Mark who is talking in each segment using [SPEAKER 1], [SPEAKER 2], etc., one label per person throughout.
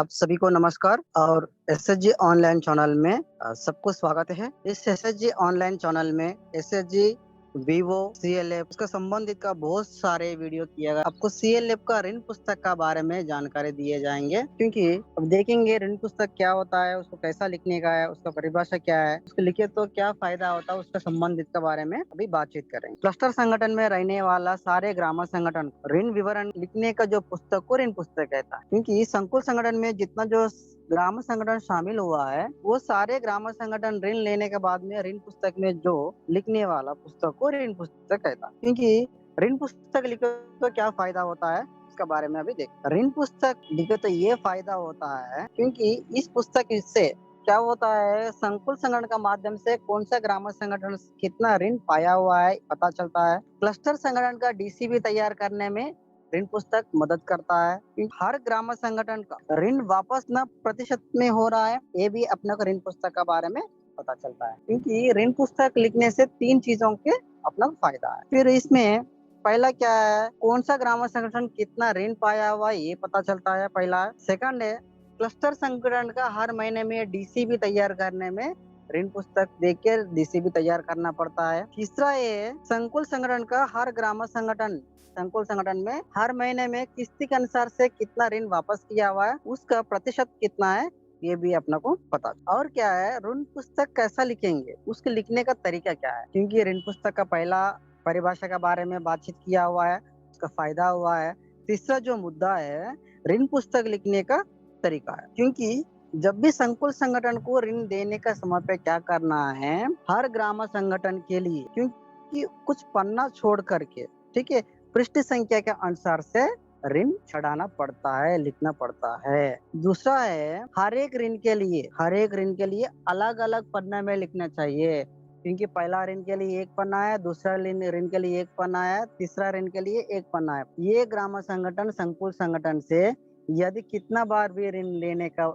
[SPEAKER 1] आप सभी को नमस्कार और एसएचजी ऑनलाइन चैनल में सबको स्वागत है। इस एसएचजी ऑनलाइन चैनल में एसएचजी वीवो सीएलएफ उसका संबंधित का बहुत सारे वीडियो किया गया। आपको सीएलएफ का ऋण पुस्तक का बारे में जानकारी दिए जाएंगे, क्योंकि अब देखेंगे ऋण पुस्तक क्या होता है, उसको कैसा लिखने का है, उसका परिभाषा क्या है, उसको लिखे तो क्या फायदा होता है, उसका संबंधित के बारे में अभी बातचीत करेंगे। क्लस्टर संगठन में रहने वाला सारे ग्राम संगठन ऋण विवरण लिखने का जो पुस्तक को ऋण पुस्तक कहता है, क्योंकि संकुल संगठन में जितना जो ग्राम संगठन शामिल हुआ है वो सारे ग्राम संगठन ऋण लेने के बाद में ऋण पुस्तक में जो लिखने वाला पुस्तक को ऋण पुस्तक कहता है। क्योंकि ऋण पुस्तक लिखे तो क्या फायदा होता है इसके बारे में अभी देख। ऋण पुस्तक लिखे तो ये फायदा होता है क्योंकि इस पुस्तक से क्या होता है, संकुल संगठन का माध्यम से कौन सा ग्राम संगठन कितना ऋण पाया हुआ है पता चलता है। क्लस्टर संगठन का डीसीबी तैयार करने में ऋण पुस्तक मदद करता है। हर ग्राम संगठन का ऋण वापस न प्रतिशत में हो रहा है, ये भी अपने को ऋण पुस्तक के बारे में पता चलता है। क्योंकि ऋण पुस्तक लिखने से 3 चीजों के अपना फायदा है। फिर इसमें पहला क्या है, कौन सा ग्राम संगठन कितना ऋण पाया हुआ है ये पता चलता है पहला। सेकंड है, क्लस्टर संगठन का हर महीने में डीसीबी तैयार करने में ऋण पुस्तक देकर डीसीबी तैयार करना पड़ता है। तीसरा है, संकुल संगठन का हर ग्राम संगठन संकुल संगठन में हर महीने में किस्ती के अनुसार से कितना ऋण वापस किया हुआ है, उसका प्रतिशत कितना है ये भी अपना को पता। और क्या है, ऋण पुस्तक कैसा लिखेंगे, उसके लिखने का तरीका क्या है। क्योंकि ऋण पुस्तक का पहला परिभाषा के बारे में बातचीत किया हुआ है, उसका फायदा हुआ है। तीसरा जो मुद्दा है ऋण पुस्तक लिखने का तरीका है। क्योंकि जब भी संकुल संगठन को ऋण देने का समय पे क्या करना है, हर ग्राम संगठन के लिए क्योंकि कुछ पन्ना छोड़ करके, ठीक है, पृष्ठ संख्या के अनुसार से ऋण चढ़ाना पड़ता है, लिखना पड़ता है। दूसरा है, हर एक ऋण के लिए अलग अलग पन्ना में लिखना चाहिए। क्योंकि पहला ऋण के लिए एक पन्ना है, दूसरा ऋण के लिए एक पन्ना है, तीसरा ऋण के लिए एक पन्ना है। ये ग्राम संगठन संकुल संगठन से यदि कितना बार भी ऋण लेने का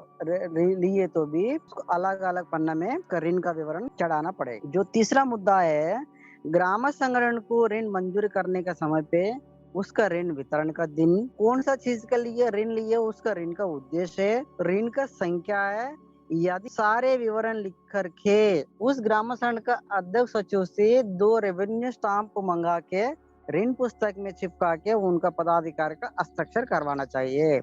[SPEAKER 1] लिए तो भी उसको अलग अलग पन्ना में ऋण का विवरण चढ़ाना पड़ेगा। जो तीसरा मुद्दा है, ग्राम संगठन को ऋण मंजूर करने का समय पे उसका ऋण वितरण का दिन, कौन सा चीज के लिए ऋण लिए, उसका ऋण का उद्देश्य है, ऋण का संख्या है, यदि सारे विवरण लिख करके उस ग्राम संगठन का अध्यक्ष सचिव से 2 रेवेन्यू स्टाम्प मंगा के ऋण पुस्तक में चिपका के उनका पदाधिकारी का हस्ताक्षर करवाना चाहिए।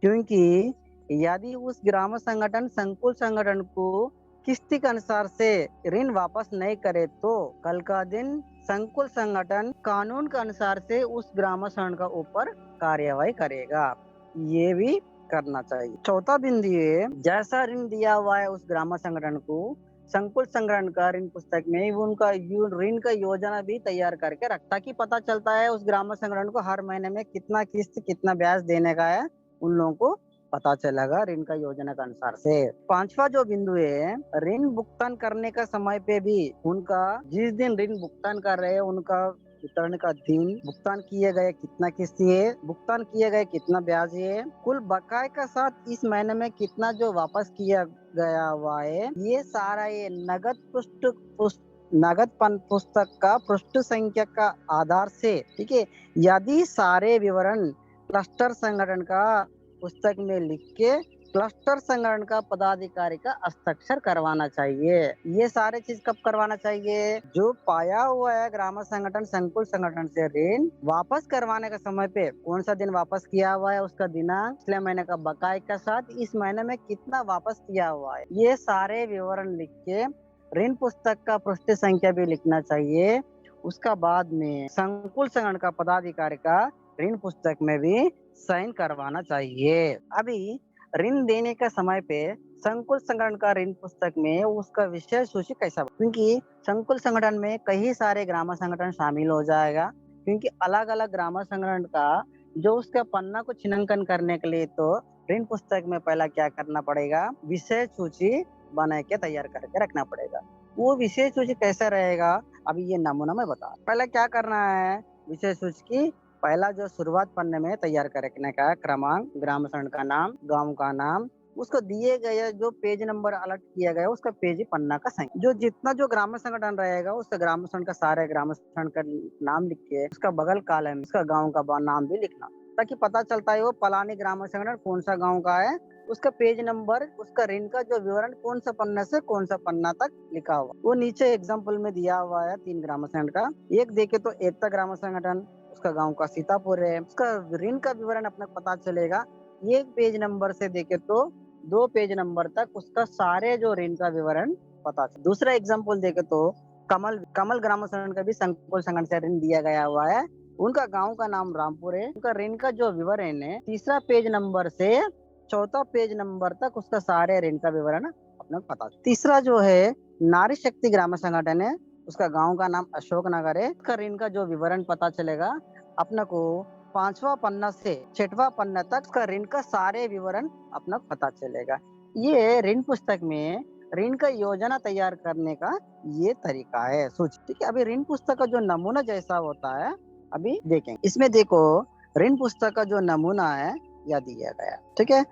[SPEAKER 1] क्योंकि यदि उस ग्राम संगठन संकुल संगठन को किस्ती के अनुसार से ऋण वापस नहीं करे तो कल का दिन संकुल संगठन कानून के अनुसार से उस ग्राम संगठन का ऊपर कार्यवाही करेगा। ये भी करना चाहिए। चौथा बिंदु है, जैसा ऋण दिया हुआ है उस ग्राम संगठन को, संकुल संगठन का ऋण पुस्तक में उनका ऋण का योजना भी तैयार करके रख, ताकि पता चलता है उस ग्राम संगठन को हर महीने में कितना किस्त कितना ब्याज देने का है, उन लोगों को पता चलेगा ऋण का योजना के अनुसार से। पांचवा जो बिंदु है, ऋण भुगतान करने का समय पे भी उनका जिस दिन ऋण भुगतान कर रहे हैं उनका वितरण का दिन, भुगतान किए गए कितना किस्त है, भुगतान किए गए कितना ब्याज है, कुल बकाये का साथ इस महीने में कितना जो वापस किया गया हुआ है, ये सारा ये नगद पुस्तक का पृष्ठ संख्या का आधार से, ठीक है, यदि सारे विवरण क्लस्टर संगठन का पुस्तक में लिख के क्लस्टर संगठन का पदाधिकारी का हस्ताक्षर करवाना चाहिए। ये सारे चीज कब करवाना चाहिए, जो पाया हुआ है ग्राम संगठन संकुल संगठन से ऋण वापस करवाने का समय पे कौन सा दिन वापस किया हुआ है, उसका दिनांक, पिछले महीने का बकाये के साथ इस महीने में कितना वापस किया हुआ है, ये सारे विवरण लिख के ऋण पुस्तक का पृष्ठ संख्या भी लिखना चाहिए। उसका बाद में संकुल संगठन का पदाधिकारी का ऋण पुस्तक में भी साइन करवाना चाहिए। अभी ऋण देने का समय पे संकुल संगठन का ऋण पुस्तक में उसका विषय सूची कैसा, क्योंकि संकुल संगठन में कई सारे ग्राम संगठन शामिल हो जाएगा। क्योंकि अलग अलग ग्राम संगठन का जो उसका पन्ना को चिन्हांकन करने के लिए तो ऋण पुस्तक में पहला क्या करना पड़ेगा, विषय सूची बना के तैयार करके रखना पड़ेगा। वो विषय सूची कैसा रहेगा, अभी ये नमूना में बता। पहले क्या करना है, विषय सूची की पहला जो शुरुआत पन्ने में तैयार करने का क्रमांक, ग्राम संगठन का नाम, गांव का नाम, उसको दिए गए जो पेज नंबर अलर्ट किया गया उसका पेज पन्ना का संख्या, जो जितना जो ग्राम संगठन रहेगा उसका ग्राम संगठन का सारे ग्राम संगठन का नाम लिख के उसका बगल कॉलम उसका गांव का नाम भी लिखना, ताकि पता चलता है वो पलानी ग्राम संगठन कौन सा गांव का है, उसका पेज नंबर, उसका ऋण का जो विवरण कौन सा पन्ना से कौन सा पन्ना तक लिखा हुआ, वो नीचे एग्जाम्पल में दिया हुआ है 3 ग्राम संगठन का। एक देखे तो एकता ग्राम संगठन, उसका गांव का सीतापुर है, उसका ऋण का विवरण अपना पता चलेगा। एक पेज नंबर से देखे तो 2 पेज नंबर तक उसका सारे जो ऋण का विवरण पता चले। दूसरा एग्जाम्पल देखे तो कमल कमल ग्राम संगठन का भी संकुल संगठन से ऋण दिया गया हुआ है। उनका गांव का नाम रामपुर है। उनका ऋण का जो विवरण है तीसरा पेज नंबर से चौथा पेज नंबर तक उसका सारे ऋण का विवरण अपने को पता। तीसरा जो है नारी शक्ति ग्राम संगठन है, उसका गांव का नाम अशोक नगर है। उसका ऋण का जो विवरण पता चलेगा अपने को 5वां पन्ना से 6वां पन्ना तक उसका ऋण का सारे विवरण अपना पता चलेगा। ये ऋण पुस्तक में ऋण का योजना तैयार करने का ये तरीका है। सोच, ठीक है। अभी ऋण पुस्तक का जो नमूना जैसा होता है अभी देखेंगे। इसमें देखो ऋण पुस्तक का जो नमूना है यह दिया गया, ठीक है।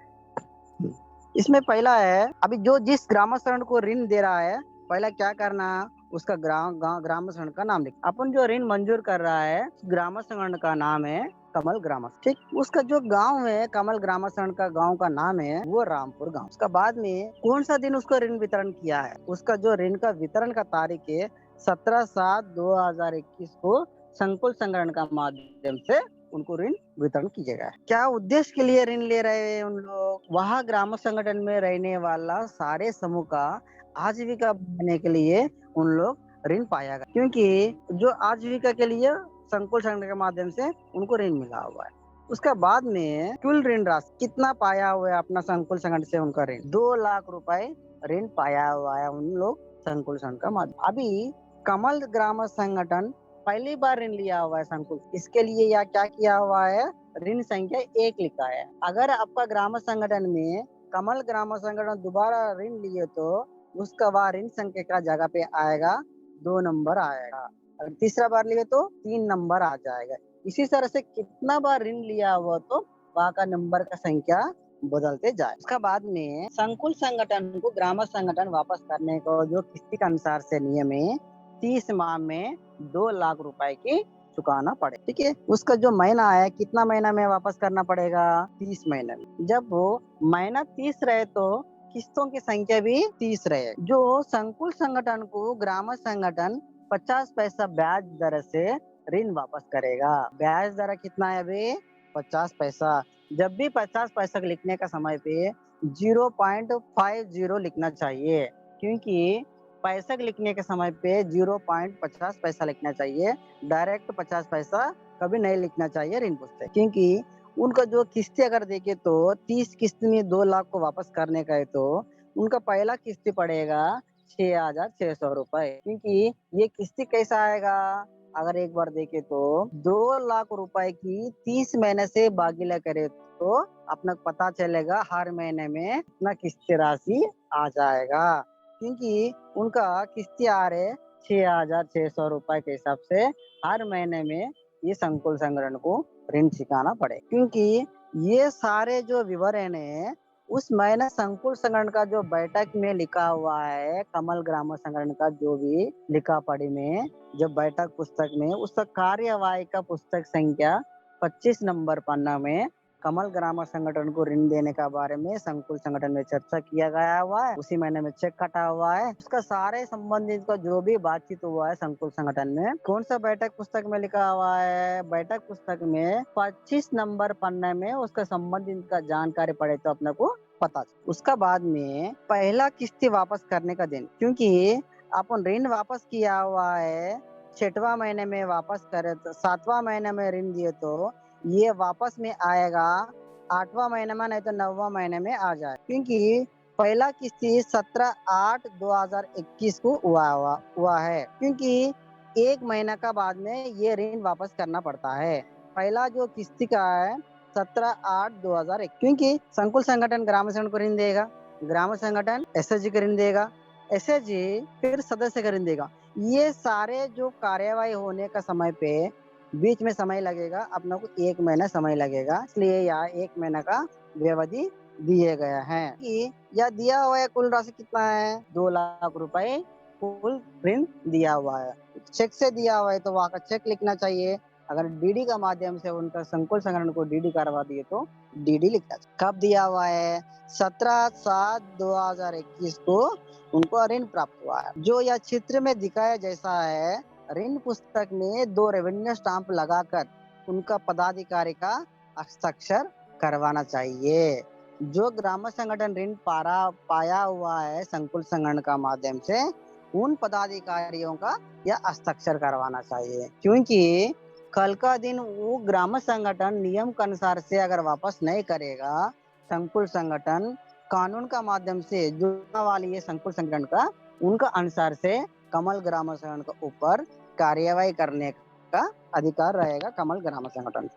[SPEAKER 1] इसमें पहला है, अभी जो जिस ग्राम संगठन को ऋण दे रहा है पहला क्या करना, उसका ग्राम संगठन का नाम लिख। अपन जो ऋण मंजूर कर रहा है ग्राम संगठन का नाम है कमल ग्राम, ठीक। उसका जो गांव है कमल ग्राम संगठन का गांव का नाम है वो रामपुर गांव। उसका बाद में कौन सा दिन उसको ऋण वितरण किया है, उसका जो ऋण का वितरण का तारीख है 17/7/2021 को संकुल संगठन का माध्यम से उनको ऋण वितरण कीजिएगा। क्या उद्देश्य के लिए ऋण ले रहे हैं उन लोग, वहाँ ग्राम संगठन में रहने वाला सारे समूह का आजीविका बढ़ाने के लिए उन लोग ऋण पाएगा, क्योंकि जो आजीविका के लिए संकुल संगठन के माध्यम से उनको ऋण मिला हुआ है। उसके बाद में कुल ऋण राशि कितना पाया हुआ है अपना संकुल संगठन से, उनका ऋण 2 लाख रुपए ऋण पाया हुआ है उन लोग संकुल संगठन का माध्यम। अभी कमल ग्राम संगठन पहली बार ऋण लिया हुआ है संकुल, इसके लिए या क्या किया हुआ है, ऋण संख्या 1 लिखा है। अगर आपका ग्राम संगठन में कमल ग्राम संगठन दोबारा ऋण लिए तो उसका वह ऋण संख्या का जगह पे आएगा 2 नंबर आएगा। अगर तीसरा बार लिए तो 3 नंबर आ जाएगा। इसी तरह से कितना बार ऋण लिया हुआ तो वहाँ का नंबर का संख्या बदलते जाए। उसका बाद में संकुल संगठन को ग्राम संगठन वापस करने को जो किस्ती के अनुसार से नियम है 30 माह में 2 लाख रुपए की चुकाना पड़े, ठीक है। उसका जो महीना है कितना महीना में वापस करना पड़ेगा, 30 महीने में। जब वो महीना 30 रहे तो किस्तों की संख्या भी 30 रहे। जो संकुल संगठन को ग्राम संगठन 50 पैसा ब्याज दर से ऋण वापस करेगा। ब्याज दर कितना है अभी, 50 पैसा। जब भी 50 पैसा लिखने का समय पे 0.50 लिखना चाहिए, क्योंकि पैसा लिखने के समय पे 0.50 पैसा लिखना चाहिए। डायरेक्ट 50 पैसा कभी नहीं लिखना चाहिए ऋण पुस्तक, क्योंकि उनका जो किस्ती अगर देखे तो 30 किस्त में 2 लाख को वापस करने का है तो उनका पहला किस्ती पड़ेगा 6,600 रुपए। क्योंकि ये किस्ती कैसा आएगा, अगर एक बार देखे तो 2 लाख रुपए की 30 महीने से बागीला करे तो अपना पता चलेगा हर महीने में इतना किस्ती राशि आ जाएगा। क्योंकि उनका किस्ती आ रहे 6,600 रुपए के हिसाब से हर महीने में ये संकुल संगठन को ऋण चुकाना पड़े। क्योंकि ये सारे जो विवरण है उस महीने संकुल संगठन का जो बैठक में लिखा हुआ है, कमल ग्राम संगठन का जो भी लिखा पढ़ी में जब बैठक पुस्तक में उसका कार्यवाही का पुस्तक संख्या 25 नंबर पन्ना में कमल ग्राम संगठन को ऋण देने का बारे में संकुल संगठन में चर्चा किया गया हुआ है। उसी महीने में चेक कटा हुआ है। उसका सारे संबंधित का जो भी बातचीत हुआ है संकुल संगठन में कौन सा बैठक पुस्तक में लिखा हुआ है, बैठक पुस्तक में 25 नंबर पन्ने में उसका संबंधित का जानकारी पड़े तो अपने को पता। उसका बाद में पहला किस्ती वापस करने का दिन, क्योंकि अपन ऋण वापस किया हुआ है 6वां महीने में वापस करे तो 7वां महीने में ऋण दिए तो ये वापस में आएगा 8वां महीने में, नहीं तो 9वां महीने में आ जाए। क्योंकि पहला किस्ती 17/8/2021 को हुआ है। क्योंकि एक महीना का बाद में ये ऋण वापस करना पड़ता है। पहला जो किस्ती का है 17/8/2001, क्योंकि संकुल संगठन ग्राम संगठन को ऋण देगा, ग्राम संगठन एसएचजी को ऋण देगा, एसएचजी फिर सदस्य का ऋण देगा। ये सारे जो कार्यवाही होने का समय पे बीच में समय लगेगा, अपना को 1 महीना समय लगेगा। इसलिए यहाँ 1 महीना का व्यवधि दिए गए हैं। कि यह दिया हुआ है कुल राशि कितना है, 2 लाख रुपए कुल ऋण दिया हुआ है। चेक से दिया हुआ है तो वहाँ का चेक लिखना चाहिए अगर डीडी का माध्यम से उनका संकुल संग्रहण को डीडी करवा दिए तो डीडी लिखना चाहिए। कब दिया हुआ है? 17/7/2021 को उनको ऋण प्राप्त हुआ है। जो यह चित्र में दिखाया जैसा है, ऋण पुस्तक में 2 रेवेन्यू स्टाम्प लगाकर उनका पदाधिकारी का हस्ताक्षर करवाना चाहिए। जो ग्राम संगठन ऋण पाया हुआ है संकुल संगठन का माध्यम से, उन पदाधिकारियों का यह हस्ताक्षर करवाना चाहिए, क्योंकि कल का दिन वो ग्राम संगठन नियम के अनुसार से अगर वापस नहीं करेगा, संकुल संगठन कानून का माध्यम से जो वाली है संकुल संगठन का, उनका अनुसार से कमल ग्राम संगठन के ऊपर कार्यवाही करने का अधिकार रहेगा कमल ग्राम संगठन।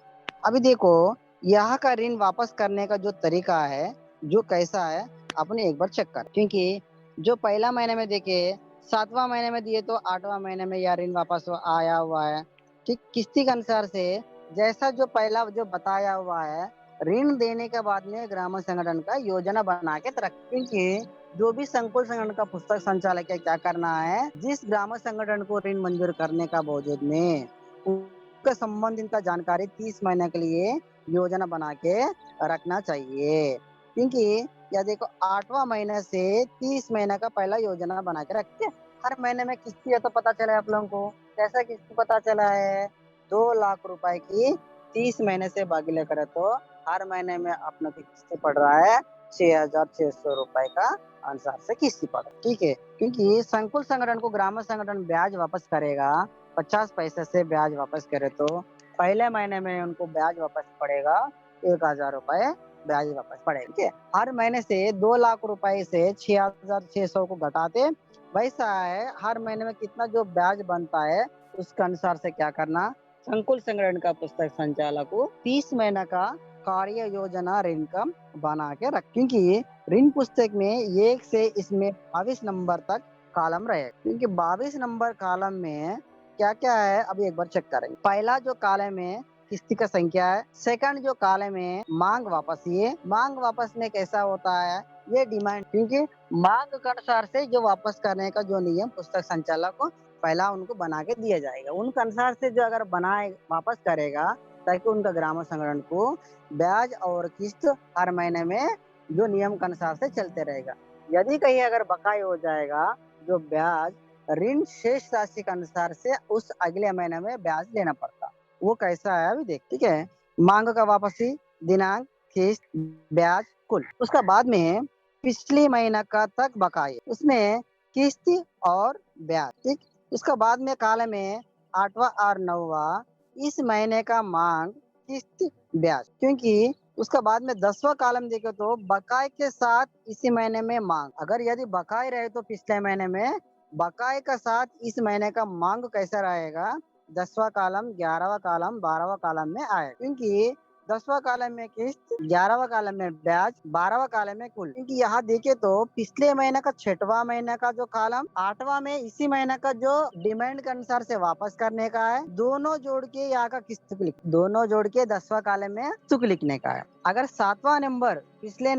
[SPEAKER 1] अभी देखो यहाँ का ऋण वापस करने का जो तरीका है, जो कैसा है, आपने एक बार चेक कर, क्योंकि जो पहला महीने में देखे 7वां महीने में दिए तो 8वां महीने में यह ऋण वापस आया हुआ है। ठीक किस्ती के अनुसार से जैसा जो पहला जो बताया हुआ है, ऋण देने के बाद में ग्राम संगठन का योजना बना के रख, क्योंकि जो भी संकुल संगठन का पुस्तक संचालक के क्या करना है, जिस ग्राम संगठन को ऋण मंजूर करने का बावजूद में उसका संबंधित का जानकारी 30 महीने के लिए योजना बना के रखना चाहिए। क्योंकि या देखो 8वां महीने से 30 महीने का पहला योजना बना के रखते, हर महीने में किस्ती है तो पता चला है आप लोगों को। कैसा किस्ती पता चला है? 2 लाख रुपए की 30 महीने से भागीले करे तो हर महीने में अपना किस्ती पड़ रहा है 6,600 रुपए का अनुसार से किस्ती पड़ रहा है। ठीक है, क्योंकि संकुल संगठन को ग्राम संगठन ब्याज वापस करेगा, 50 पैसे से ब्याज वापस करे तो पहले महीने में उनको ब्याज वापस पड़ेगा 1,000 रुपए ब्याज वापस पड़ेगा। ठीक है, हर महीने से 2 लाख रुपए से 6,600 को घटाते, वैसा है हर महीने में कितना जो ब्याज बनता है उसके अनुसार से क्या करना, संकुल संगठन का पुस्तक संचालक को 30 महीने का कार्य योजना ऋण का बना के रख, क्योंकि ऋण पुस्तक में एक से इसमें 22 नंबर तक कॉलम रहे, क्योंकि 22 नंबर कॉलम में क्या क्या है अभी एक बार चेक करेंगे। पहला जो कॉलम है किस्ती का संख्या है, सेकंड जो कॉलम है मांग वापस, ये मांग वापस में कैसा होता है, ये डिमांड, क्योंकि मांग के अनुसार से जो वापस करने का जो नियम पुस्तक संचालक को पहला उनको बना के दिया जाएगा, उनके अनुसार से जो अगर बनाए वापस करेगा ताकि उनका ग्राम संगठन को ब्याज और किस्त हर महीने में जो नियम के अनुसार से चलते रहेगा। यदि कहीं अगर बकाई हो जाएगा, जो ब्याज ऋण शेष राशि के अनुसार से उस अगले महीने में ब्याज लेना पड़ता, वो कैसा है अभी देख। ठीक है, मांग का वापसी, दिनांक, किस्त, ब्याज, कुल, उसका बाद में पिछले महीना का तक बकाई, उसमें किस्त और ब्याज। ठीक, उसका बाद में कॉलम में 8वां और 9वां इस महीने का मांग, किस्त, ब्याज, क्योंकि उसका बाद में 10वां कॉलम देखे तो बकाई के साथ इसी महीने में मांग, अगर यदि बकाई रहे तो पिछले महीने में बकाई का साथ इस महीने का मांग कैसा रहेगा, 10वां कॉलम, 11वां कॉलम, 12वां कॉलम में आए, क्योंकि 10वां कॉलम में किस्त, 11वां कॉलम में ब्याज, 12वां कॉलम में कुल। क्योंकि यहाँ देखे तो पिछले महीने का 6वां महीने का जो कॉलम, 8वां में इसी महीने का जो डिमांड के अनुसार से वापस करने का है, दोनों जोड़ के यहाँ का किस्त दोनों जोड़ के 10वां कॉलम में सुख लिखने का है। अगर 7वां नंबर पिछले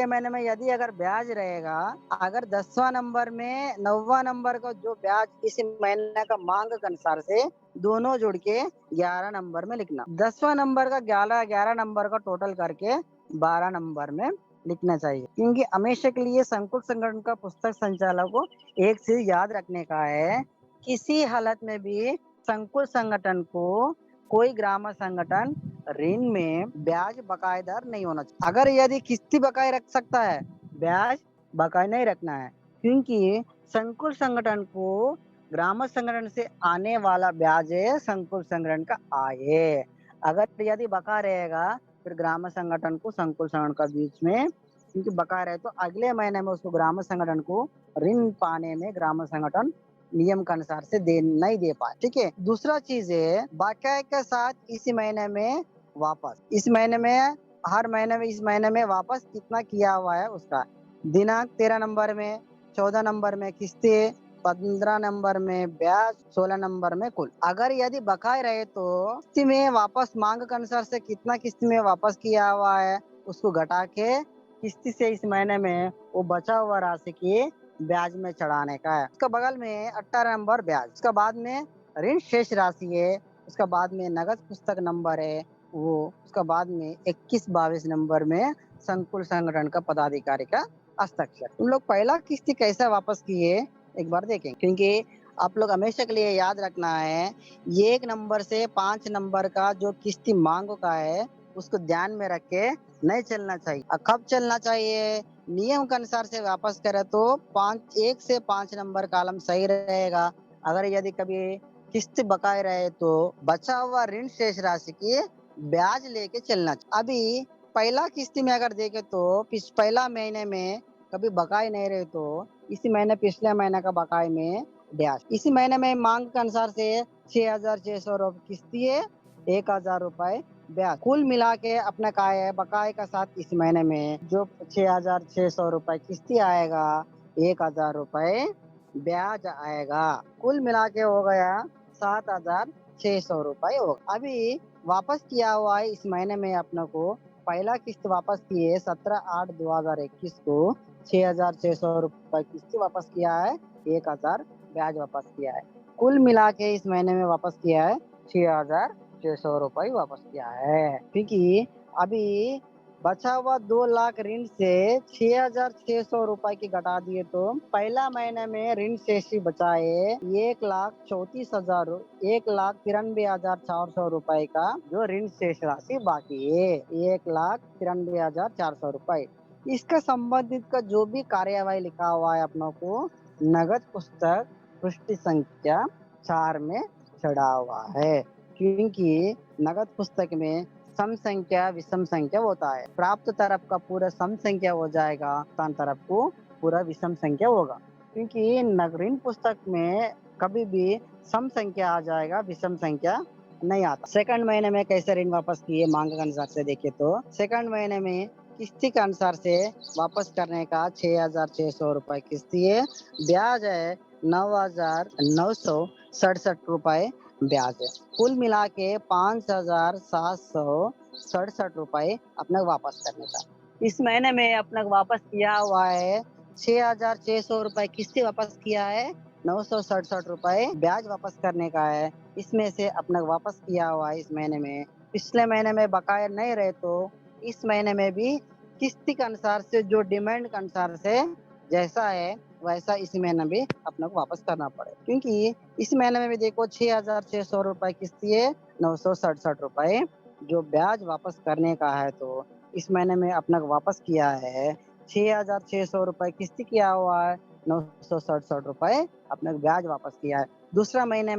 [SPEAKER 1] महीने में यदि अगर ब्याज रहेगा, अगर 10वां नंबर में 9वां नंबर का जो ब्याज इस महीने का मांग के अनुसार से दोनों जोड़ के 11 नंबर में लिखना, 10वां नंबर का 11 नंबर का टोटल करके 12 नंबर में लिखना चाहिए, क्योंकि हमेशा के लिए संकुल संगठन का पुस्तक संचालक को एक चीज याद रखने का है, किसी हालत में भी संकुल संगठन को कोई ग्राम संगठन ऋण में ब्याज बकायेदार नहीं होना चाहिए। अगर यदि किस्ती बकाये रख सकता है, ब्याज बकाये नहीं रखना है, क्योंकि संकुल संगठन को ग्राम संगठन से आने वाला ब्याज संकुल संगठन का आय है। अगर यदि बका रहेगा फिर ग्राम संगठन को संकुल संगठन का बीच में, क्योंकि बका रहे तो अगले महीने में उसको ग्राम संगठन को ऋण पाने में ग्राम संगठन नियम के अनुसार से नहीं दे पाए। ठीक है, दूसरा चीज है बकाये के साथ इसी महीने में वापस, इस महीने में हर महीने में इस महीने में वापस कितना किया हुआ है उसका दिनांक, 13 नंबर में, 14 नंबर में किस्तें, 15 नंबर में ब्याज, 16 नंबर में कुल। अगर यदि बकाये रहे तो किस्त में वापस मांग के अनुसार से कितना किस्त में वापस किया हुआ है उसको घटा के किस्त से इस महीने में वो बचा हुआ राशि की ब्याज में चढ़ाने का है। उसका बगल में 18 नंबर ब्याज, उसका बाद में ऋण शेष राशि है, उसका बाद में नगद पुस्तक नंबर है वो, उसका बाद में 21-22 नंबर में संकुल संगठन का पदाधिकारी का हस्ताक्षर। तुम लोग पहला किस्ती कैसे वापस किए एक बार देखें, क्योंकि आप लोग हमेशा के लिए याद रखना है, ये 1 नंबर से 5 नंबर का जो किस्ती मांगों का है उसको ध्यान में रख के नहीं चलना चाहिए। कब चलना चाहिए? नियम के अनुसार से वापस करें तो 1 से 5 नंबर कॉलम सही रहेगा। अगर यदि कभी किस्त बकाए रहे तो बचा हुआ ऋण शेष राशि की ब्याज लेके चलना चाहिए। अभी पहला किस्ती में अगर देखें तो पहला महीने में कभी बकाए नहीं रहे तो इसी महीने पिछले महीने का बकाए में ब्याज। इसी महीने में मांग के अनुसार से 6,600 रुपये किस्ती है, 1,000 रुपए ब्याज। कुल मिला के अपना का है बकाए का साथ इस महीने में जो 6,600 रुपए किस्ती आएगा, 1,000 रुपए ब्याज आएगा। कुल मिला के हो गया 7,600 रुपए होगा। अभी वापस किया हुआ है इस महीने में अपने को पहला किस्त वापस किए 17/8/2021 को 6,600 रुपए किस्त वापस किया है, 1,000 ब्याज वापस किया है। कुल मिला के इस महीने में वापस किया है 6,600 रुपए वापस किया है, क्योंकि अभी बचा हुआ 2 लाख ऋण से 6,600 रुपए की घटा दिए तो पहला महीने में ऋण शेष बचाए 1,93,400 रुपए का जो ऋण शेष राशि बाकी है, 1,93,400 रुपए। इसका संबंधित का जो भी कार्यवाही लिखा हुआ है अपनों को नगद पुस्तक पृष्ठ संख्या 4 में चढ़ा हुआ है, क्योंकि नगद पुस्तक में सम संख्या विषम संख्या होता है। प्राप्त तरफ का पूरा सम संख्या हो जाएगा, भुगतान तरफ को पूरा विषम संख्या होगा, क्योंकि ऋण पुस्तक में कभी भी सम संख्या आ जाएगा, विषम संख्या नहीं आता। सेकंड महीने में कैसे ऋण वापस किए मांग के अनुसार से देखे तो सेकंड महीने में किस्ती के अनुसार से वापस करने का 6,600 रुपए किस्ती है, ब्याज है 9,967 रुपए ब्याज है। कुल मिला के 5,767 रुपए अपने वापस करने का। इस महीने में अपने वापस किया हुआ है 6,600 रुपए किस्ती वापस किया है, 967 रुपए ब्याज वापस करने का है। इसमें से अपने वापस किया हुआ है इस महीने में। पिछले महीने में बकाया नहीं रहे तो इस महीने में भी किस्ती के अनुसार से जो डिमांड के अनुसार से जैसा है वैसा इस महीने भी अपने को वापस करना पड़े, क्योंकि इस महीने में भी देखो 6,600 रुपए किस्ती है, 967 रुपए जो ब्याज वापस करने का है, तो इस महीने में अपना वापस किया है 6,600 रुपए किस्ती किया हुआ है, 967 रुपए अपने ब्याज वापस किया है। दूसरा महीने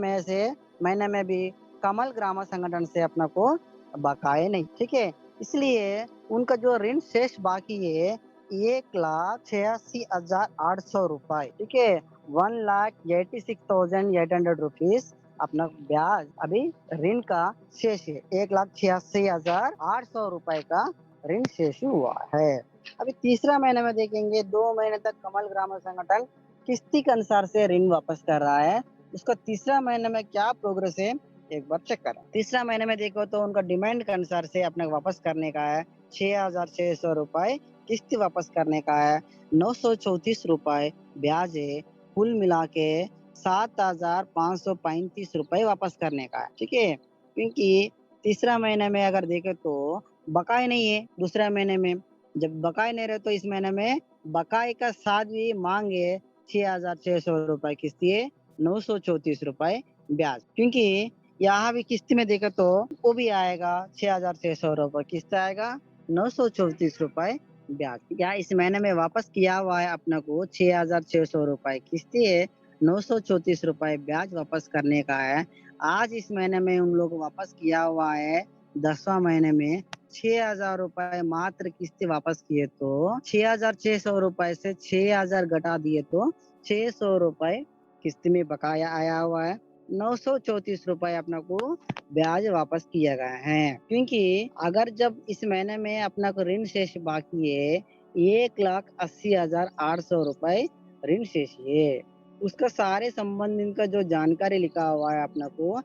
[SPEAKER 1] में भी कमल ग्राम संगठन से अपना को बकाए नहीं, ठीक है। इसलिए उनका जो ऋण शेष बाकी है 1,86,800 रुपए, ठीक है, 1,86,800 रुपीज अपना ब्याज अभी ऋण का शेष है, 1,86,800 रुपए का ऋण शेष हुआ है। अभी तीसरा महीने में देखेंगे 2 महीने तक कमल ग्राम संगठन किस्ती के अनुसार से ऋण वापस कर रहा है। उसका तीसरा महीने में क्या प्रोग्रेस है एक बार चेक करें। तीसरा महीने में देखो तो उनका डिमांड के अनुसार से अपने वापस करने का है 6,600 रुपए किस्त वापस करने का है, 934 रुपए ब्याज है, कुल मिला के 7,535 रुपए वापस करने का है, ठीक है। क्योंकि तीसरा महीने में अगर देखे तो बकाए नहीं है, दूसरा महीने में जब बकाए नहीं रहे तो इस महीने में बकाए का साथ भी मांगे 6,600 रुपए किस्ती है, 934 रुपए ब्याज, क्योंकि यहाँ भी किस्त में देखे तो वो भी आएगा 6,600 रुपए किस्त आएगा, 934 रुपए ब्याज। या इस महीने में वापस किया हुआ है अपना को 6,600 रुपए किस्ती है, 934 रुपए ब्याज वापस करने का है। आज इस महीने में उन लोग वापस किया हुआ है 10वां महीने में 6,000 रुपए मात्र किस्ती वापस किए तो 6,600 रुपए से 6,000 घटा दिए तो 600 रुपए किस्त में बकाया आया हुआ है, 934 रुपए अपना को ब्याज वापस किया गया है। क्योंकि अगर जब इस महीने में अपना को ऋण शेष बाकी है 1,80,800 रुपए ऋण शेष है, उसका सारे संबंधित का जो जानकारी लिखा हुआ है अपना को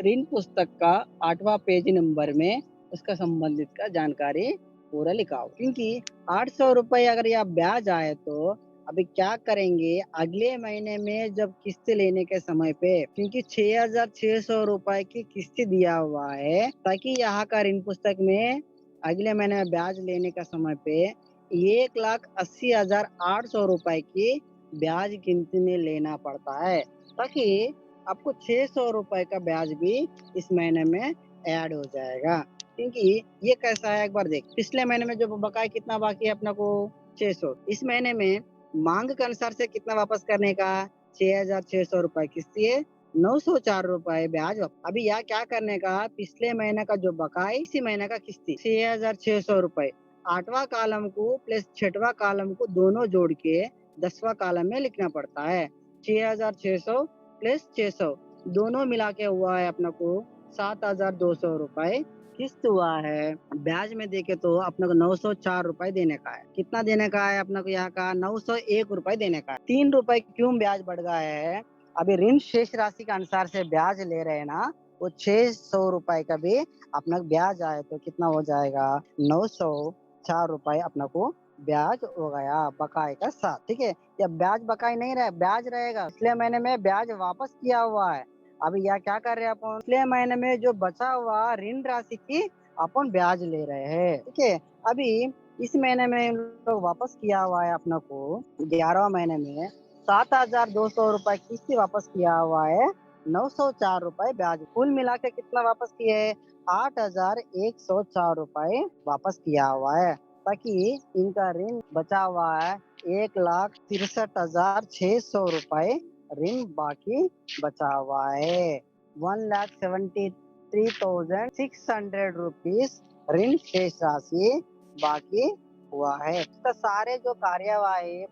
[SPEAKER 1] ऋण पुस्तक का 8वां पेज नंबर में उसका संबंधित का जानकारी पूरा लिखा हो, क्योंकि 800 रुपए अगर यह ब्याज आए तो अभी क्या करेंगे अगले महीने में जब किस्त लेने के समय पे, क्योंकि 6,600 रुपए की किस्त दिया हुआ है, ताकि यहाँ का ऋण पुस्तक में अगले महीने में ब्याज लेने का समय पे 1,80,800 रुपए की ब्याज गिनती में लेना पड़ता है, ताकि आपको 600 रुपए का ब्याज भी इस महीने में ऐड हो जाएगा। क्योंकि ये कैसा है, एक बार देख, पिछले महीने में जो बकाया कितना बाकी है अपना को 600, इस महीने में मांग के अनुसार से कितना वापस करने का 6,600 रुपए किस्त है, 904 रुपए ब्याज। अभी यहाँ क्या करने का, पिछले महीने का जो बकाया इसी महीने का किस्ती 6,600 रुपए 8वां कॉलम को प्लस 6वां कॉलम को दोनों जोड़ के 10वां कॉलम में लिखना पड़ता है। 6,600 प्लस 600 दोनों मिला के हुआ है अपना को 7,200 रुपए किस्त हुआ है। ब्याज में देखे तो अपने को 904 रुपए देने का है। कितना देने का है अपने को यहाँ का 901 रुपए देने का है। 3 रुपए क्यों ब्याज बढ़ गया है, अभी ऋण शेष राशि के अनुसार से ब्याज ले रहे हैं ना, वो 600 रुपए का भी अपना ब्याज आए तो कितना हो जाएगा 904 रुपए अपना को ब्याज हो गया बकाए का साथ। ठीक है, या ब्याज बकाई नहीं रहे, ब्याज रहेगा। पिछले महीने में ब्याज वापस किया हुआ है, अभी यह क्या कर रहे हैं अपन, पिछले महीने में जो बचा हुआ ऋण राशि की अपन ब्याज ले रहे हैं। ठीक है, अभी इस महीने में इन लोग वापस किया हुआ है अपना को 11वां महीने में 7,200 रुपए किस्त वापस किया हुआ है, 904 रुपए ब्याज, कुल मिला के कितना वापस किए है 8,104 रुपए वापस किया हुआ है, ताकि इनका ऋण बचा हुआ है 1,63,600 रुपए ऋण बाकी बचा हुआ है। 1,73,600 रुपीज ऋण शेष राशि बाकी हुआ है। इसका सारे जो कार्यवाही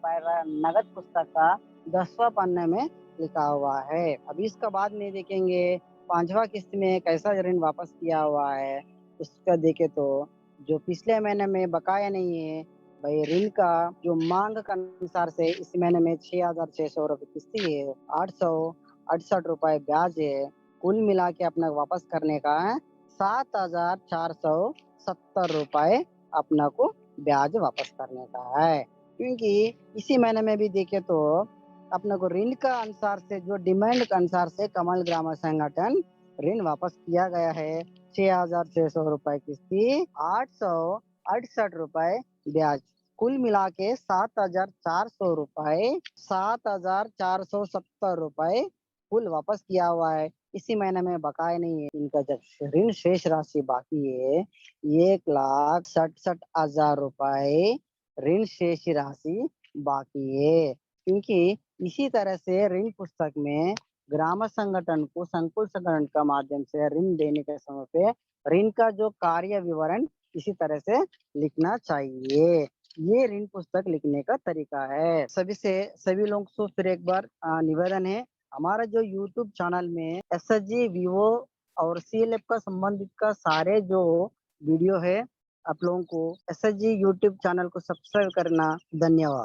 [SPEAKER 1] नगद पुस्तक का 10वां पन्ने में लिखा हुआ है। अभी इसका बाद में देखेंगे 5वां किस्त में कैसा ऋण वापस किया हुआ है। उसका देखे तो जो पिछले महीने में बकाया नहीं है भाई, ऋण का जो मांग के अनुसार से इस महीने में 6,600 रुपए किस्ती है, 868 रुपए ब्याज है, कुल मिला के अपना वापस करने का है 7,470 रुपए अपना को ब्याज वापस करने का है। क्योंकि इसी महीने में भी देखे तो अपने को ऋण का अनुसार से जो डिमांड के अनुसार से कमल ग्राम संगठन ऋण वापस किया गया है 6,600 रुपए किस्ती, 868 रुपए ब्याज, कुल मिला के 7,400 रुपए 7,470 रुपए कुल वापस किया हुआ है। इसी महीने में बकाया नहीं है। इनका जब ऋण शेष राशि बाकी है 1,67,000 रुपए ऋण शेष राशि बाकी है। क्योंकि इसी तरह से ऋण पुस्तक में ग्राम संगठन को संकुल संगठन का माध्यम से ऋण देने के समय पे ऋण का जो कार्य विवरण इसी तरह से लिखना चाहिए। ये ऋण पुस्तक लिखने का तरीका है। सभी लोगों से फिर एक बार निवेदन है, हमारा जो YouTube चैनल में एसएचजी वीवो और सीएलएफ का संबंधित का सारे जो वीडियो है, आप लोगों को एसएचजी YouTube चैनल को सब्सक्राइब करना। धन्यवाद।